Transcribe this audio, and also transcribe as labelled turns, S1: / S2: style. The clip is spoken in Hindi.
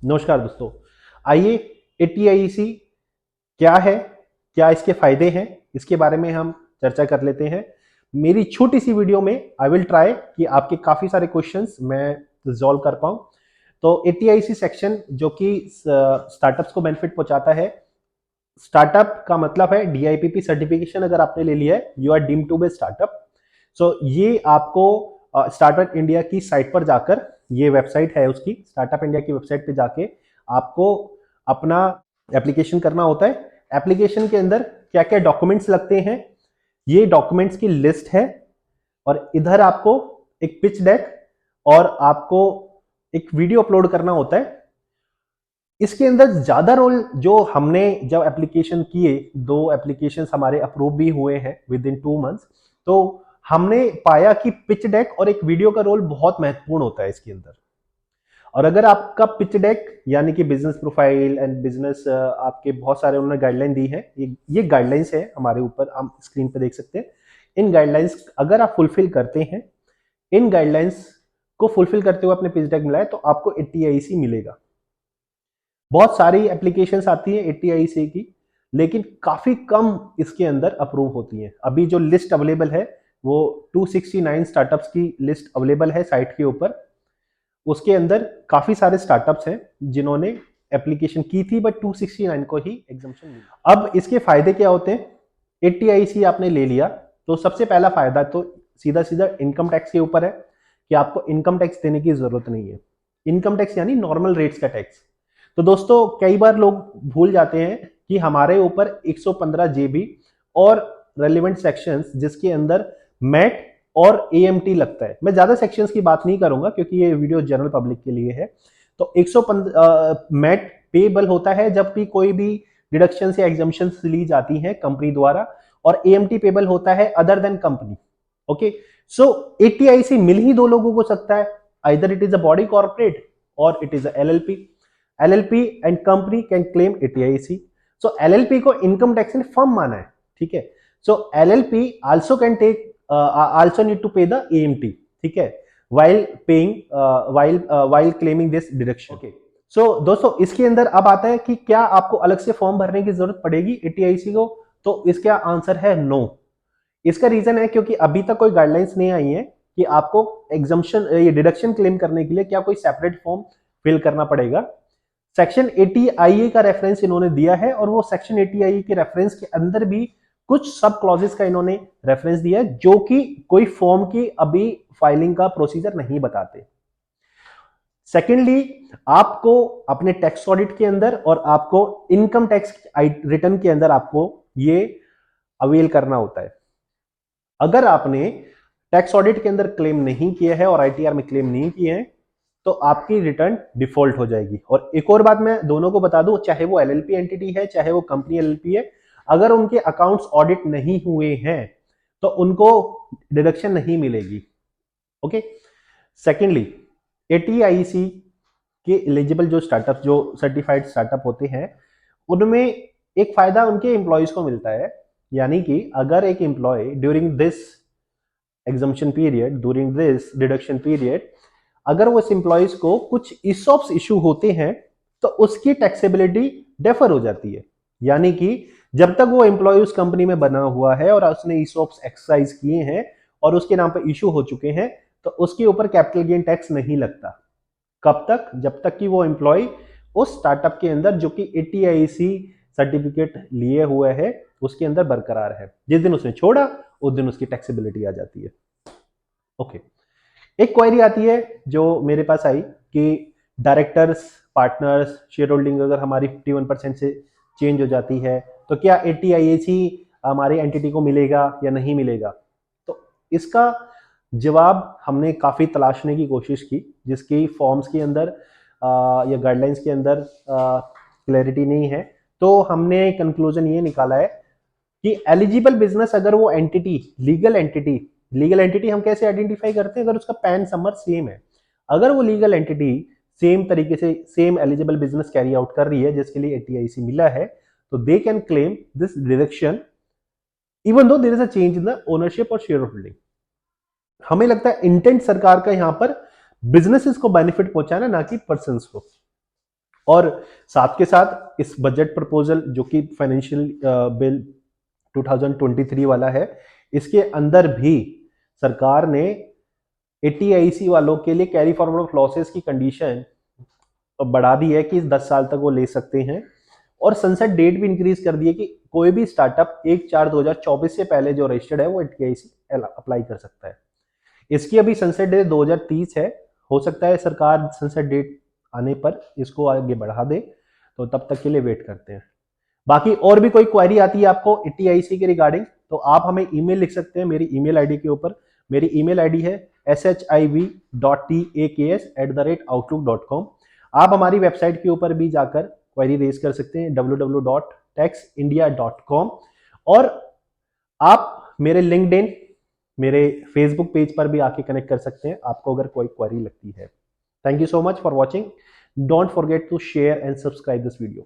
S1: नमस्कार दोस्तों। आइए एटीआईसी क्या है, क्या इसके फायदे हैं, इसके बारे में हम चर्चा कर लेते हैं। मेरी छोटी सी वीडियो में आई विल ट्राई कि आपके काफी सारे क्वेश्चंस मैं रिजॉल्व कर पाऊं। तो एटीआईसी सेक्शन जो कि स्टार्टअप्स को बेनिफिट पहुंचाता है। स्टार्टअप का मतलब है डीआईपीपी सर्टिफिकेशन अगर आपने ले लिया है, you are deemed to be startup. So ये आपको स्टार्टअप इंडिया की साइट पर जाकर, ये वेबसाइट है उसकी, स्टार्टअप इंडिया की वेबसाइट पे जाके आपको अपना एप्लीकेशन करना होता है। एप्लीकेशन के अंदर क्या क्या डॉक्यूमेंट्स लगते हैं, ये डॉक्यूमेंट्स की लिस्ट है। और इधर आपको एक पिच डेक और आपको एक वीडियो अपलोड करना होता है। इसके अंदर ज्यादा रोल जो हमने जब एप्लीकेशन किए, दो एप्लीकेशन हमारे अप्रूव भी हुए हैं विद इन 2 मंथ्स, तो हमने पाया कि पिच डेक और एक वीडियो का रोल बहुत महत्वपूर्ण होता है इसके अंदर। और अगर आपका पिच डेक यानी कि बिजनेस प्रोफाइल एंड बिजनेस, आपके बहुत सारे उन्होंने गाइडलाइन दी है, ये गाइडलाइंस है हमारे ऊपर, हम स्क्रीन पे देख सकते हैं। इन गाइडलाइंस अगर आप फुलफिल करते हैं, इन गाइडलाइंस को फुलफिल करते हुए अपने पिच डेक मिलाए, तो आपको एटीआईसी मिलेगा। बहुत सारी एप्लीकेशंस आती है एटीआईसी की, लेकिन काफी कम इसके अंदर अप्रूव होती हैं। अभी जो लिस्ट अवेलेबल है वो 269 स्टार्टअप्स की लिस्ट अवेलेबल है साइट के ऊपर। उसके अंदर काफी सारे स्टार्टअप्स हैं जिन्होंने एप्लीकेशन की थी, बट 269 को ही एग्जाम्पशन मिला। अब इसके फायदे क्या होते हैं? एटीआईसी आपने ले लिया तो सबसे पहला फायदा तो सीधा सीधा इनकम टैक्स के ऊपर है कि आपको इनकम टैक्स देने की जरूरत नहीं है। इनकम टैक्स यानी नॉर्मल रेट्स का टैक्स। तो दोस्तों कई बार लोग भूल जाते हैं कि हमारे ऊपर 115 जेबी और रेलिवेंट सेक्शंस जिसके अंदर मैट और एएमटी लगता है। मैं ज्यादा सेक्शंस की बात नहीं करूंगा क्योंकि ये वीडियो जनरल पब्लिक के लिए है। तो 115 मैट पेबल होता है जब भी कोई भी डिडक्शन या एग्जाम्पशन ली जाती है कंपनी द्वारा, और एएमटी पेबल होता है other than company. Okay, so ATIC मिल ही दो लोगों को सकता है, either it is a body corporate और it is a LLP. LLP and company can claim ATIC. So LLP को इनकम टैक्स ने फर्म माना है, ठीक है। So LLP also can take, also need to pay the AMT, ठीक है, while paying, while claiming this deduction. Okay. सो दोस्तों इसके अंदर अब आता है कि क्या आपको अलग से फॉर्म भरने की जरूरत पड़ेगी एटीआईसी को? तो इसका आंसर है नो। इसका रीजन है क्योंकि अभी तक कोई गाइडलाइंस नहीं आई है कि आपको एग्जाम्पशन, ये डिडक्शन क्लेम करने के लिए क्या कोई सेपरेट फॉर्म फिल करना पड़ेगा। सेक्शन 80 आईए का रेफरेंस इन्होंने दिया है, और वो सेक्शन 80 आईए के रेफरेंस के अंदर भी कुछ सब क्लॉजेस का इन्होंने रेफरेंस दिया है जो कि कोई फॉर्म की अभी फाइलिंग का प्रोसीजर नहीं बताते। सेकेंडली, आपको अपने टैक्स ऑडिट के अंदर और आपको इनकम टैक्स रिटर्न के अंदर आपको ये अवेल करना होता है। अगर आपने टैक्स ऑडिट के अंदर क्लेम नहीं किया है और आईटीआर में क्लेम नहीं किए हैं, तो आपकी रिटर्न डिफॉल्ट हो जाएगी। और एक और बात मैं दोनों को बता दूं, चाहे वो एलएलपी एंटिटी है चाहे वो कंपनी एलएलपी है, अगर उनके अकाउंट्स ऑडिट नहीं हुए हैं तो उनको डिडक्शन नहीं मिलेगी। ओके। सेकेंडली, एटीआईसी के एलिजिबल जो स्टार्टअप, जो सर्टिफाइड स्टार्टअप होते हैं, उनमें एक फायदा उनके एम्प्लॉयज को मिलता है। यानी कि अगर एक employee during this exemption period, during this deduction period, अगर वो इस एम्प्लॉयज को कुछ ईसॉप्स इशू होते हैं तो उसकी टैक्सेबिलिटी डेफर हो जाती है। यानी कि जब तक वो एम्प्लॉय उस कंपनी में बना हुआ है और उसने ईसॉप्स एक्सरसाइज किए हैं और उसके नाम पर इशू हो चुके हैं, तो उसके ऊपर कैपिटल गेन टैक्स नहीं लगता। कब तक? जब तक कि वो एम्प्लॉय उस स्टार्टअप के अंदर जो कि एटीआईसी सर्टिफिकेट लिए हुए है उसके अंदर बरकरार है। जिस दिन उसने छोड़ा उस दिन उसकी टैक्सेबिलिटी आ जाती है। ओके। एक क्वेरी आती है जो मेरे पास आई कि डायरेक्टर्स, पार्टनर्स, शेयर होल्डिंग अगर हमारी 51% से चेंज हो जाती है तो क्या एटीआईएसी हमारी एंटिटी को मिलेगा या नहीं मिलेगा? तो इसका जवाब हमने काफी तलाशने की कोशिश की, जिसकी फॉर्म्स के अंदर या गाइडलाइंस के अंदर क्लैरिटी नहीं है। तो हमने कंक्लूजन ये निकाला है कि एलिजिबल बिजनेस, अगर वो एंटिटी लीगल एंटिटी हम कैसे आइडेंटिफाई करते हैं? अगर उसका पैन नंबर सेम है, अगर वो लीगल एंटिटी सेम तरीके से same eligible business carry out कर रही है जिसके लिए एटीआईसी मिला है, तो they can claim this deduction even though there is a change in the ownership और शेयर होल्डिंग। हमें लगता है इंटेंट सरकार का यहां पर बिजनेसेस को बेनिफिट पहुंचाना, ना कि पर्संस को। और साथ के साथ इस बजट प्रपोजल जो कि फाइनेंशियल बिल 2023 वाला है, इसके अंदर भी सरकार ने एटीआईसी वालों के लिए कैरी फॉरवर्ड ऑफ लॉसेस की कंडीशन बढ़ा दी है कि 10 साल तक वो ले सकते हैं, और सनसेट डेट भी इंक्रीज कर दी है कि कोई भी स्टार्टअप 1/4/2024 से पहले जो रजिस्टर्ड है वो एटीआईसी अप्लाई कर सकता है। इसकी अभी सनसेट डेट 2030 है। हो सकता है सरकार सनसेट डेट आने पर इसको आगे बढ़ा दे, तो तब तक के लिए वेट करते हैं। बाकी और भी कोई क्वेरी आती है आपको एटीआईसी के रिगार्डिंग, तो आप हमें ईमेल लिख सकते हैं मेरी ईमेल आईडी के ऊपर। मेरी ईमेल आईडी है shiv.tak@outlook.com। आप हमारी वेबसाइट के ऊपर भी जाकर क्वेरी रेज कर सकते हैं www.taxindia.com, और आप मेरे लिंक्डइन, मेरे फेसबुक पेज पर भी आके कनेक्ट कर सकते हैं आपको अगर कोई क्वेरी लगती है। Thank you so much for watching. Don't forget to share and subscribe this video.